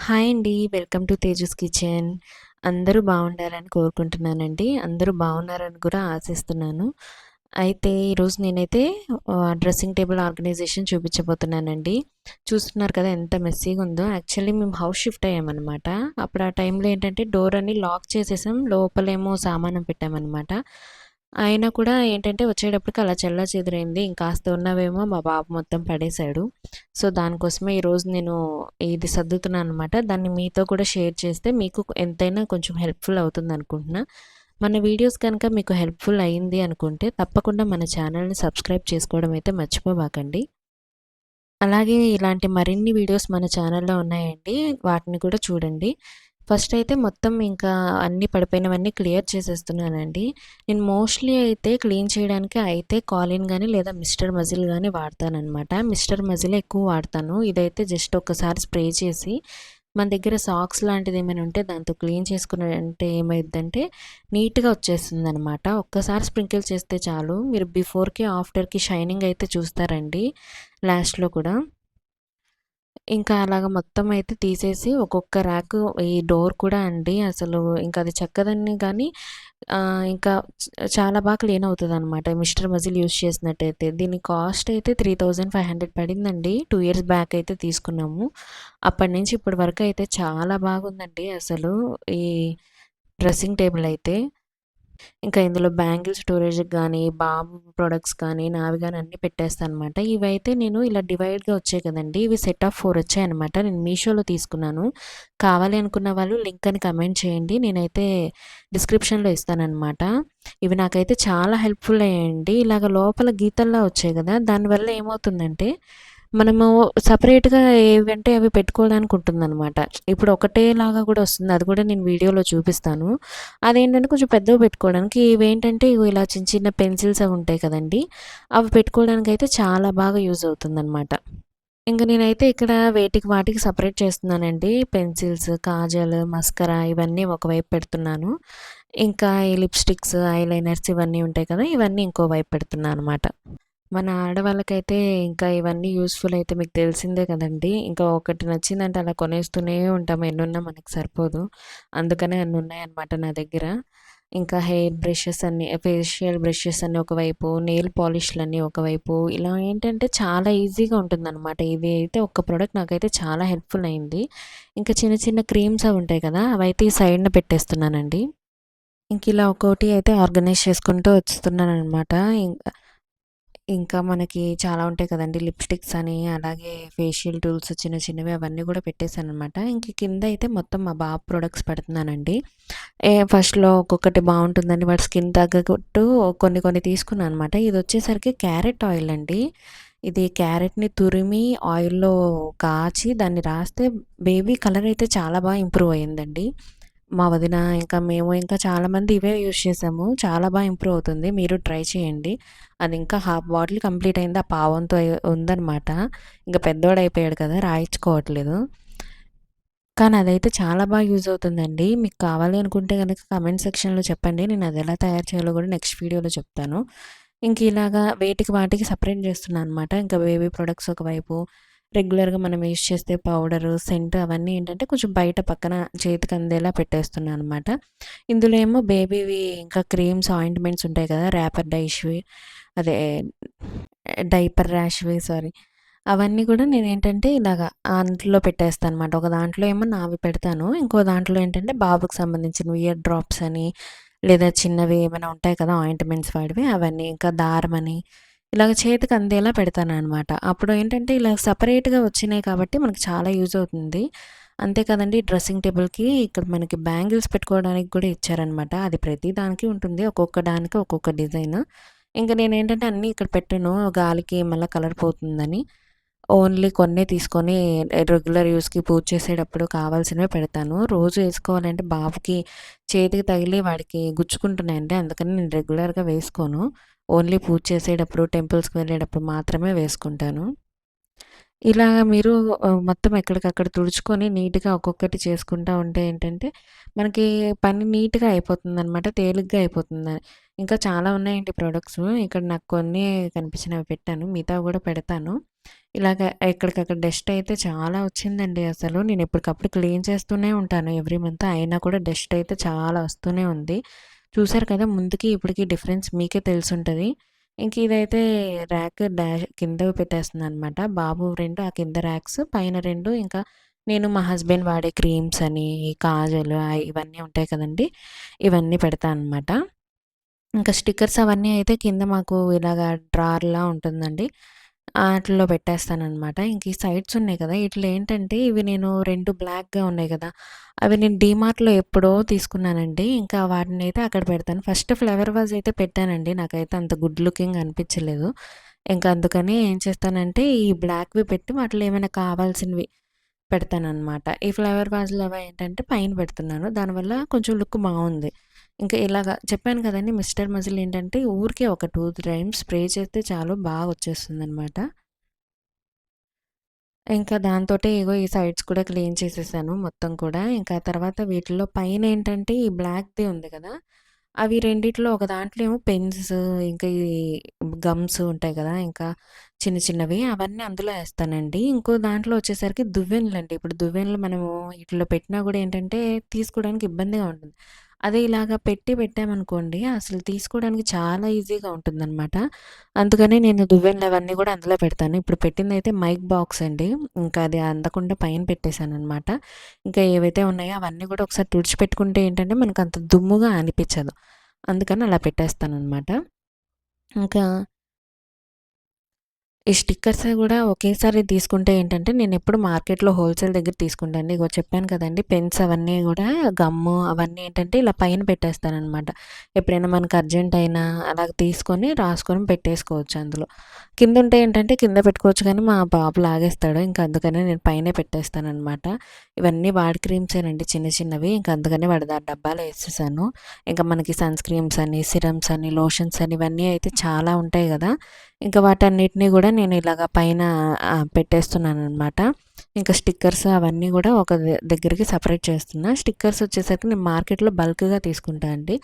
Hi అండి. Welcome to Tejas kitchen. అందరూ బాగుండాలని కోరుకుంటున్నానండి. అందరూ బాగున్నారని కూడా ఆశిస్తున్నాను. అయితే ఈరోజు నేనైతే డ్రెస్సింగ్ టేబుల్ ఆర్గనైజేషన్ చూపించబోతున్నానండి. చూస్తున్నారు కదా ఎంత మెస్సీగా ఉందో. యాక్చువల్లీ మేము హౌస్ షిఫ్ట్ అయ్యామన్నమాట. అప్పుడు ఆ టైంలో ఏంటంటే డోర్ అన్ని లాక్ చేసేసాం. లోపలేమో సామానం పెట్టామన్నమాట. అయినా కూడా ఏంటంటే వచ్చేటప్పటికి అలా చెల్లాచెదురైంది. ఇంకాస్త ఉన్నవేమో మా బాబు మొత్తం పడేశాడు. సో, దానికోసమే ఈరోజు నేను ఇది సర్దుతున్నాను అనమాట. దాన్ని మీతో కూడా షేర్ చేస్తే మీకు ఎంతైనా కొంచెం హెల్ప్‌ఫుల్ అవుతుందనుకుంటున్నా. మన వీడియోస్ కనుక మీకు హెల్ప్‌ఫుల్ అయింది అనుకుంటే తప్పకుండా మన ఛానల్‌ని సబ్స్క్రైబ్ చేసుకోవడం అయితే మర్చిపోబాకండి. అలాగే ఇలాంటి మరిన్ని వీడియోస్ మన ఛానల్‌లో ఉన్నాయండి. వాటిని కూడా చూడండి. ఫస్ట్ అయితే మొత్తం ఇంకా అన్నీ పడిపోయినవన్నీ క్లియర్ చేసేస్తున్నానండి. నేను మోస్ట్‌లీ అయితే క్లీన్ చేయడానికి అయితే కాలిన్ గాని లేదా మిస్టర్ మజిల్ గాని వాడతాననమాట. మిస్టర్ మజిలే ఎక్కువ వాడతాను. ఇదైతే జస్ట్ ఒక్కసారి స్ప్రే చేసి మన దగ్గర సాక్స్ లాంటిది ఏమైనా ఉంటే దాంతో క్లీన్ చేసుకున్నారంటే ఏమైద్దంటే నీట్‌గా వచ్చేస్తుందనమాట. ఒక్కసారి స్ప్రింకిల్ చేస్తే చాలు. మీరు బిఫోర్‌కి, ఆఫ్టర్‌కి షైనింగ్ అయితే చూస్తారండి లాస్ట్‌లో కూడా. ఇంకా అలాగ మొత్తం అయితే తీసేసి ఒక్కొక్క ర్యాకు ఈ డోర్ కూడా అండి అసలు ఇంకా అది చెక్కదన్ని గానీ ఇంకా చాలా బాగా క్లీన్ అవుతదనమాట. మిస్టర్ మజిల్ యూజ్ చేసినట్టయితే. దీని కాస్ట్ అయితే 3500 పడిందండి. 2 ఇయర్స్ బ్యాక్ అయితే తీసుకున్నాము. అప్పటి నుంచి ఇప్పటి వరకు అయితే చాలా బాగుందండి అసలు ఈ డ్రెస్సింగ్ టేబుల్ అయితే. ఇంకా ఇందులో బ్యాంగిల్ స్టోరేజ్‌కి గానీ, బాబు ప్రొడక్ట్స్ కానీ, నావి గానీ అన్నీ పెట్టేస్తానమాట. ఇవైతే నేను ఇలా డివైడ్‌గా వచ్చాయి కదండీ! ఇవి సెట్ ఆఫ్ 4 వచ్చాయన్నమాట. నేను మీషోలో తీసుకున్నాను. కావాలి అనుకున్న వాళ్ళు లింక్ అని కమెంట్ చేయండి. నేనైతే డిస్క్రిప్షన్‌లో ఇస్తానన్నమాట. ఇవి నాకైతే చాలా హెల్ప్‌ఫుల్ అయ్యాయండి. ఇలాగ లోపల గీతల్లా వచ్చాయి గదా! దానివల్ల ఏమవుతుందంటే మనము సెపరేట్‌గా ఏవంటే అవి పెట్టుకోవడానికి ఉంటుందనమాట. ఇప్పుడు ఒకటేలాగా కూడా వస్తుంది. అది కూడా నేను వీడియోలో చూపిస్తాను. అదేంటంటే కొంచెం పెద్దవి పెట్టుకోవడానికి ఇవేంటంటే ఇగో ఇలా చిన్న చిన్న పెన్సిల్స్ అవి ఉంటాయి కదండీ! అవి పెట్టుకోవడానికైతే చాలా బాగా యూజ్ అవుతుందనమాట. ఇంక నేనైతే ఇక్కడ వేటికి వాటికి సెపరేట్ చేస్తున్నానండి. పెన్సిల్స్, కాజల్, మస్కరా ఇవన్నీ ఒకవైపు పెడుతున్నాను. ఇంకా ఈ లిప్‌స్టిక్స్, ఐలైనర్స్ ఇవన్నీ ఉంటాయి కదా! ఇవన్నీ ఇంకో వైపు పెడుతున్నా అనమాట. మన ఆడవాళ్ళకైతే ఇంకా ఇవన్నీ యూజ్‌ఫుల్ అయితే మీకు తెలిసిందే కదండీ! ఇంకా ఒకటి నచ్చిందంటే అలా కొనేస్తూనే ఉంటాం. ఎన్నున్నా మనకు సరిపోదు. అందుకనే అన్నున్నాయన్నమాట నా దగ్గర. ఇంకా హెయిర్ బ్రషెస్ అన్నీ, ఫేషియల్ బ్రషెస్ అన్నీ ఒకవైపు, నెయిల్ పాలిష్‌లన్నీ ఒకవైపు, ఇలా ఏంటంటే చాలా ఈజీగా ఉంటుందన్నమాట. ఇది అయితే ఒక్క ప్రొడక్ట్ నాకైతే చాలా హెల్ప్‌ఫుల్ అయింది. ఇంకా చిన్న చిన్న క్రీమ్స్ అవి ఉంటాయి కదా! అవైతే ఈ సైడ్‌న పెట్టేస్తున్నానండి. ఇంక ఇలా ఒక్కోటి అయితే ఆర్గనైజ్ చేసుకుంటూ వస్తున్నాననమాట. ఇంకా మనకి చాలా ఉంటాయి కదండీ! లిప్‌స్టిక్స్ అని, అలాగే ఫేషియల్ టూల్స్ చిన్న చిన్నవి అవన్నీ కూడా పెట్టేసాననమాట. ఇంక కింద అయితే మొత్తం మా బాబు ప్రొడక్ట్స్ పెడుతున్నానండి. ఫస్ట్‌లో ఒక్కొక్కటి బావుంటుందని వాడి స్కిన్ తగ్గట్టు కొన్ని కొన్ని తీసుకున్నా అనమాట. ఇదొచ్చేసరికి క్యారెట్ ఆయిల్ అండి. ఇది క్యారెట్‌ని తురిమి ఆయిల్‌లో కాచి దాన్ని రాస్తే బేబీ కలర్ అయితే చాలా బాగా ఇంప్రూవ్ అయ్యిందండి. మా వదిన ఇంకా మేము ఇంకా చాలామంది ఇవే యూజ్ చేసాము. చాలా బాగా ఇంప్రూవ్ అవుతుంది. మీరు ట్రై చేయండి. అది ఇంకా హాఫ్ బాటిల్ కంప్లీట్ అయింది. ఆ పావంతో ఉందనమాట. ఇంక పెద్దోడయిపోయాడు కదా! రాయించుకోవట్లేదు. కానీ అదైతే చాలా బాగా యూజ్ అవుతుందండి. మీకు కావాలి అనుకుంటే గనక కామెంట్ సెక్షన్‌లో చెప్పండి. నేను అది ఎలా తయారు చేయాలో కూడా నెక్స్ట్ వీడియోలో చెప్తాను. ఇంక ఇలాగా వేటికి వాటికి సెపరేట్ చేస్తున్నా అనమాట. ఇంకా బేబీ ప్రొడక్ట్స్ ఒకవైపు, రెగ్యులర్‌గా మనం యూజ్ చేసే పౌడరు, సెంట్ అవన్నీ ఏంటంటే కొంచెం బయట పక్కన చేతికి అందేలా పెట్టేస్తున్నా అనమాట. ఇందులో ఏమో బేబీవి ఇంకా క్రీమ్స్, ఆయింట్మెంట్స్ ఉంటాయి కదా! ర్యాపర్ డైష్‌వి అదే డైపర్ ర్యాష్‌వి సారీ. అవన్నీ కూడా నేనేంటంటే ఇలాగా అందులో పెట్టేస్తానమాట. ఒక దాంట్లో ఏమో నావి పెడతాను. ఇంకో దాంట్లో ఏంటంటే బాబుకి సంబంధించినవి ఇయర్ డ్రాప్స్ అని, లేదా చిన్నవి ఏమైనా ఉంటాయి కదా! ఆయింట్మెంట్స్ వాడివి అవన్నీ. ఇంకా దారమని ఇలాగ చేతికి అందేలా పెడతాననమాట. అప్పుడు ఏంటంటే ఇలా సెపరేట్‌గా వచ్చినాయి కాబట్టి మనకు చాలా యూజ్ అవుతుంది. అంతే కదండీ డ్రెస్సింగ్ టేబుల్‌కి ఇక్కడ మనకి బ్యాంగిల్స్ పెట్టుకోవడానికి కూడా ఇచ్చారనమాట. అది ప్రతి దానికి ఉంటుంది. ఒక్కొక్క దానికి ఒక్కొక్క డిజైన్. ఇంక నేనేంటంటే అన్నీ ఇక్కడ పెట్టను. గాలికి మళ్ళా కలర్ పోతుందని. ఓన్లీ కొన్నే తీసుకొని రెగ్యులర్ యూజ్‌కి పూజ చేసేటప్పుడు కావాల్సినవే పెడతాను. రోజు ఏసుకోవాలంటే బాబుకి చేతికి తగిలి వాడికి గుచ్చుకుంటున్నాయండి. అందుకని నేను రెగ్యులర్‌గా వేసుకోను. ఓన్లీ పూజ చేసేటప్పుడు, టెంపుల్స్‌కి వెళ్ళేటప్పుడు మాత్రమే వేసుకుంటాను. ఇలాగ మీరు మొత్తం ఎక్కడికక్కడ తుడుచుకొని నీట్‌గా ఒక్కొక్కటి చేసుకుంటా ఉంటే ఏంటంటే, మనకి పని నీట్‌గా అయిపోతుందనమాట. తేలిగ్గా అయిపోతుంది. ఇంకా చాలా ఉన్నాయండి ప్రొడక్ట్సు. ఇక్కడ నాకు కొన్ని కనిపించినవి పెట్టాను. మిగతావి గూడా పెడతాను. ఇలాగ ఎక్కడికక్కడ డస్ట్ అయితే చాలా వచ్చిందండి అసలు. నేను ఎప్పటికప్పుడు క్లీన్ చేస్తూనే ఉంటాను ఎవ్రీ మంత్. అయినా కూడా డస్ట్ అయితే చాలా వస్తూనే ఉంది. చూసారు కదా! ముందుకి ఇప్పటికి డిఫరెన్స్ మీకే తెలిసుంటది. ఇంక ఇదైతే ర్యాక్ కిందకి పెట్టేస్తున్నాననమాట. బాబు 2 ఆ కింద ర్యాక్స్, పైన 2 ఇంకా నేను మా హస్బెండ్ వాడే క్రీమ్స్ అని, కాజల్ ఇవన్నీ ఉంటాయి కదండీ! ఇవన్నీ పెడతా అనమాట. ఇంకా స్టిక్కర్స్ అవన్నీ అయితే కింద మాకు ఇలాగా డ్రార్‌లా ఉంటుందండి. ఆటిల్లో పెట్టేస్తాననమాట. ఇంక ఈ సైడ్స్ ఉన్నాయి కదా! ఈటిలో ఏంటంటే ఇవి నేను 2 బ్లాక్‌గా ఉన్నాయి కదా! అవి నేను డీమార్ట్‌లో ఎప్పుడో తీసుకున్నానండి. ఇంకా వాటినైతే అక్కడ పెడతాను. ఫస్ట్ ఫ్లవర్ వాజ్ అయితే పెట్టానండి. నాకైతే అంత గుడ్ లుకింగ్ అనిపించలేదు. ఇంకా అందుకని ఏం చేస్తానంటే ఈ బ్లాక్‌వి పెట్టి వాటిలో ఏమైనా కావాల్సినవి పెడతాననమాట. ఈ ఫ్లవర్ వాజ్‌లు అవి ఏంటంటే పైన పెడుతున్నాను. దానివల్ల కొంచెం లుక్ బావుంది. ఇంకా ఇలాగ చెప్పాను కదండీ! మిస్టర్ మజిల్ ఏంటంటే ఊరికే ఒక 2 టైమ్స్ స్ప్రే చేస్తే చాలు వచ్చేస్తుందనమాట. ఇంకా దాంతోటే ఇగో ఈ సైడ్స్ కూడా క్లీన్ చేసేసాను మొత్తం కూడా. ఇంకా తర్వాత వీటిలో పైనేంటంటే ఈ బ్లాక్‌ది ఉంది కదా! అవి రెండిట్లో ఒక దాంట్లో ఏమో పెన్స్ ఇంకా ఈ గమ్స్ ఉంటాయి కదా! ఇంకా చిన్న చిన్నవి అవన్నీ అందులో ఏస్తానండి. ఇంకో దాంట్లో వచ్చేసరికి దువ్వెనలండి. ఇప్పుడు దువ్వెనలు మనము ఈటిలో పెట్టినా కూడా ఏంటంటే తీసుకోవడానికి ఇబ్బందిగా ఉంటుంది. అదే ఇలాగ పెట్టామనుకోండి అసలు తీసుకోవడానికి చాలా ఈజీగా ఉంటుందనమాట. అందుకని నేను దువ్వెనలవన్నీ గూడా అందులో పెడతాను. ఇప్పుడు పెట్టిందయితే మైక్ బాక్స్ అండి. ఇంకా అది అందకుండా పైన పెట్టేశాననమాట. ఇంకా ఏవైతే ఉన్నాయో అవన్నీ గూడా ఒకసారి తుడిచిపెట్టుకుంటే ఏంటంటే మనకంత దుమ్ముగా అనిపిచ్చదు. అందుకని అలా పెట్టేస్తాననమాట. ఇంకా ఈ స్టిక్కర్స్ గూడా ఒకేసారి తీసుకుంటే ఏంటంటే, నేనెప్పుడు మార్కెట్‌లో హోల్‌సేల్ దగ్గర తీసుకుంటానండి. ఇగో చెప్పాను కదండీ! పెన్స్ అవన్నీ గూడా గమ్ము అవన్నీ ఏంటంటే, ఇలా పైన పెట్టేస్తాననమాట. ఎప్పుడైనా మనకు అర్జెంట్ అయినా అలాగ తీసుకొని, రాసుకొని పెట్టేసుకోవచ్చు అందులో. కిందుంటే ఏంటంటే, కింద పెట్టుకోవచ్చు కానీ, మా బాబు లాగేస్తాడు. ఇంక అందుకనే నేను పైనే పెట్టేస్తాననమాట. ఇవన్నీ వాడి క్రీమ్సేనండి చిన్న చిన్నవి. ఇంక అందుకనే వాడి డబ్బాలో యేసేసాను. ఇంక మనకి సన్ స్క్రీమ్స్ అని, సిరమ్స్ అని, లోషన్స్ అని ఇవన్నీ అయితే చాలా ఉంటాయి గదా! ఇంకా వాటన్నిటిని గూడా నేను ఇలాగ పైన పెట్టేస్తున్నాననమాట. ఇంకా స్టిక్కర్స్ అవన్నీ గూడా ఒక దగ్గరికి సెపరేట్ చేస్తున్నా. స్టిక్కర్స్ వచ్చేసరికి నేను మార్కెట్‌లో బల్క్‌గా తీసుకుంటా అండి.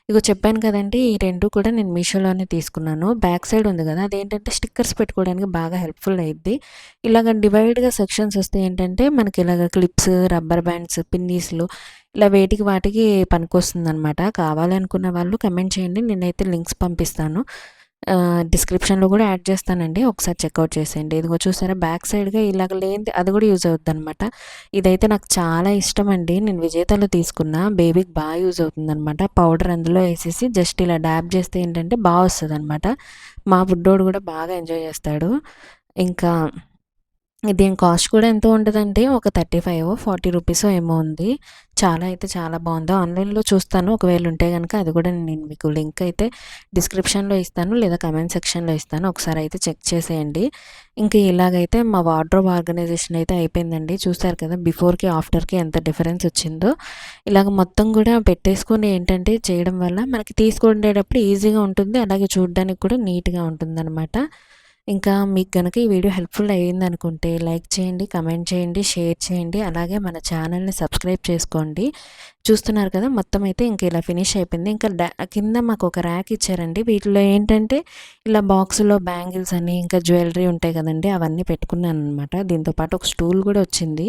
ఇగో చెప్పాను కదండీ! ఈ 2 కూడా నేను మీషోలోనే తీసుకున్నాను. బ్యాక్ సైడ్ ఉంది గదా! అదేంటంటే స్టిక్కర్స్ పెట్టుకోవడానికి బాగా హెల్ప్‌ఫుల్ అయ్యిద్ది. ఇలాగ డివైడ్‌గా సెక్షన్స్ వస్తే ఏంటంటే మనకి ఇలాగ క్లిప్స్, రబ్బర్ బ్యాండ్స్, పిన్నీస్‌లు ఇలా వేటికి వాటికి పనికొస్తుందనమాట. కావాలి అనుకున్న వాళ్ళు కమెంట్ చేయండి. నేనైతే లింక్స్ పంపిస్తాను. డిస్క్రిప్షన్‌లో గూడా యాడ్ చేస్తానండి. ఒకసారి చెక్‌ఔట్ చేసేయండి. ఇదిగో చూసారా బ్యాక్ సైడ్‌గా ఇలాగ లేనిది అది గూడా యూజ్ అవుద్దనమాట. ఇదైతే నాకు చాలా ఇష్టమండి. నేను విజేతలో తీసుకున్నా. బేబీకి యూజ్ అవుతుందనమాట. పౌడర్ అందులో ఏసేసి జస్ట్ ఇలా డాబ్ చేస్తే ఏంటంటే వస్తదనమాట. మా బుడ్డోడు గూడా బాగా ఎంజాయ్ చేస్తాడు. ఇంకా దీని కాస్ట్ కూడా ఎంతో ఉంటదంటే ఒక 35 40 రూపీసో ఏమో ఉంది. చాలా అయితే చాలా బావుంది. ఆన్‌లైన్‌లో చూస్తాను. ఒకవేళ ఉంటే గనక అది కూడా నేను మీకు లింక్ అయితే డిస్క్రిప్షన్‌లో ఇస్తాను. లేదా కామెంట్ సెక్షన్‌లో ఇస్తాను. ఒకసారి అయితే చెక్ చేసేయండి. ఇంక ఇలాగైతే మా వార్డ్రోబ్ ఆర్గనైజేషన్ అయితే అయిపోయిందండి. చూసారు కదా! బిఫోర్‌కి, ఆఫ్టర్‌కి ఎంత డిఫరెన్స్ వచ్చిందో. ఇలాగ మొత్తం కూడా పెట్టేసుకొని ఏంటంటే చేయడం వల్ల మనకి తీసుకునేటప్పుడు ఈజీగా ఉంటుంది. అలాగే చూడడానికి కూడా నీట్‌గా ఉంటుందనమాట. ఇంకా మీకు గనక ఈ వీడియో హెల్ప్‌ఫుల్ అయ్యిందనుకుంటే లైక్ చేయండి, కమెంట్ చేయండి, షేర్ చేయండి. అలాగే మన ఛానల్‌ని సబ్స్క్రైబ్ చేసుకోండి. చూస్తున్నారు కదా! మొత్తం అయితే ఇంక ఇలా ఫినిష్ అయిపోయింది. ఇంకా కింద మాకొక ర్యాక్ ఇచ్చారండి. వీటిలో ఏంటంటే ఇలా బాక్స్‌లో బ్యాంగిల్స్ అని, ఇంకా జ్యువెలరీ ఉంటాయి కదండీ! అవన్నీ పెట్టుకున్నాననమాట. దీంతో పాటు ఒక స్టూల్ కూడా వచ్చింది.